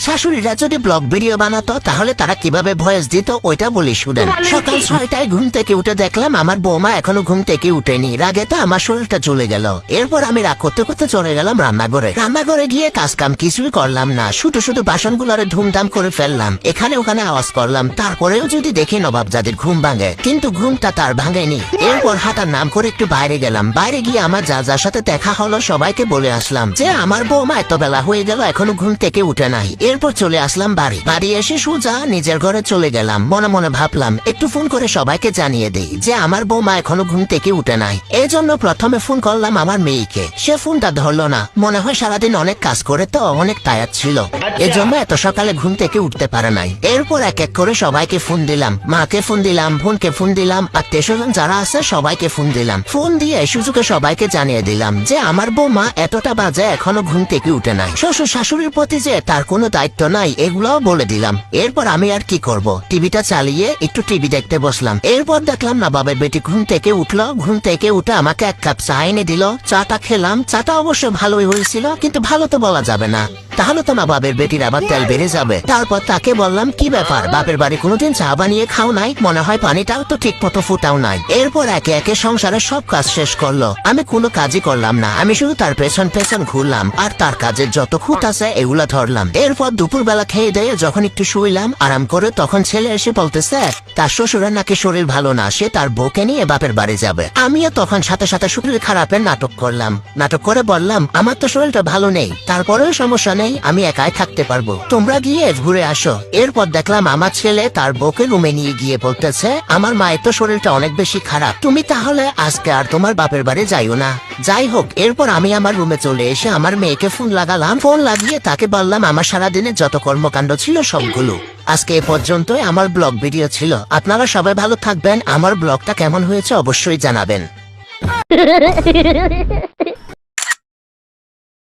শাশুড়িরা যদি blog video বানাতো তাহলে তারা কিভাবে ভয়েস দিত ওইটা বলি শুনেন। সকাল 6টায় ঘুম থেকে উঠে দেখলাম আমার বৌমা এখনো ঘুম থেকে উঠেনি। রাগে তো আমার শরীরটা চলে গেল। এরপর আমি রাগ করতে করতে চলে গেলাম রান্নাঘরে গিয়ে কাজ কাম কিছুই করলাম না, শুধু শুধু বাসনগুলোরে ধুমধাম করে ফেললাম, এখানে ওখানে আওয়াজ করলাম। তারপরেও যদি দেখি নবাবজাদির ঘুম ভাঙে, কিন্তু ঘুমটা তার ভাঙেনি। এরপর হাঁটার নাম করে একটু বাইরে গেলাম। বাইরে গিয়ে আমার যার সাথে দেখা হলো সবাইকে বলে আসলাম যে আমার বৌমা এত বেলা হয়ে গেল এখনো ঘুম থেকে উঠে নাই। এরপর চলে আসলাম বাড়ি এসে সোজা নিজের ঘরে চলে গেলাম। মনে মনে ভাবলাম একটু ফোন করে সবাইকে জানিয়ে দেই যে আমার বৌমা এখনো ঘুম থেকে উঠে নাই। এই জন্য প্রথমে ফোন করলাম আমার মেয়েকে। সে ফোনটা ধরলো না, মনে হয় সারাদিন অনেক কাজ করে তো অনেক টায়ার্ড ছিল, এজন্য এত সকালে ঘুম থেকে উঠতে পারে নাই। এরপর এক এক করে সবাইকে ফোন দিলাম, মাকে ফোন দিলাম, বোনকে ফোন দিলাম, আত্মীয়স্বজন যারা আছে সবাইকে ফোন দিলাম। ফোন দিয়ে সুযোগে সবাইকে জানিয়ে দিলাম যে আমার বৌমা এতটা বাজে এখনো ঘুম থেকে উঠে নাই। শ্বশুর শাশুড়ির প্রতি যে তার কোনো দায়িত্ব নাই এগুলাও বলে দিলাম। এরপর আমি আর কি করব, টিভিটা চালিয়ে একটু টিভি দেখতে বসলাম। এরপর দেখলাম না বাবার বেটি ঘুম থেকে উঠলো। ঘুম থেকে উঠে আমাকে এক কাপ চা এনে দিল। চাটা খেলাম। চাটা অবশ্য ভালোই হয়েছিল, কিন্তু ভালো তো বলা যাবে না, তাহলে তো না বাপের বেটির আবার তেল বেড়ে যাবে। তারপর তাকে বললাম কি ব্যাপার, বাপের বাড়ি কোনোদিন চা বানিয়ে খাও নাই, মনে হয় পানিটাও তো ঠিক মতো ফুটাও নাই। এরপর একে একে সংসারের সব কাজ শেষ করলো। আমি কোনো কাজই করলাম না, আমি শুধু তার পেছন পেছন ঘুরলাম আর তার কাজের যত খুঁত আছে এগুলা ধরলাম। এরপর দুপুরবেলা খেয়ে দিয়ে যখন একটু শুইলাম আরাম করে, তখন ছেলে এসে বলতেছে তার শ্বশুরের নাকি শরীর ভালো না, সে তার বউকে নিয়ে বাপের বাড়ি যাবে। আমিও তখন সাথে সাথে শরীর খারাপের নাটক করলাম। নাটক করে বললাম আমার তো শরীরটা ভালো নেই, তারপরেও সমস্যা নেই, আমি একাই থাকতে পারবো, তোমরা গিয়ে ঘুরে আসো। এরপর দেখলাম আমার ছেলে তার বউকে রুমে নিয়ে গিয়ে বলতেছে আমার মায়ের তো শরীরটা অনেক বেশি খারাপ, তুমি তাহলে আজকে আর তোমার বাপের বাড়ি যাইও না। যাই হোক, এরপর আমি আমার রুমে চলে এসে আমার মেয়েকে ফোন লাগালাম। ফোন লাগিয়ে তাকে বললাম আমার সারাদিনের যত কর্মকাণ্ড ছিল সবগুলো। আজকে এ পর্যন্তই আমার ব্লগ ভিডিও ছিল। আপনারা সবাই ভালো থাকবেন। আমার ব্লগটা কেমন হয়েছে অবশ্যই জানাবেন।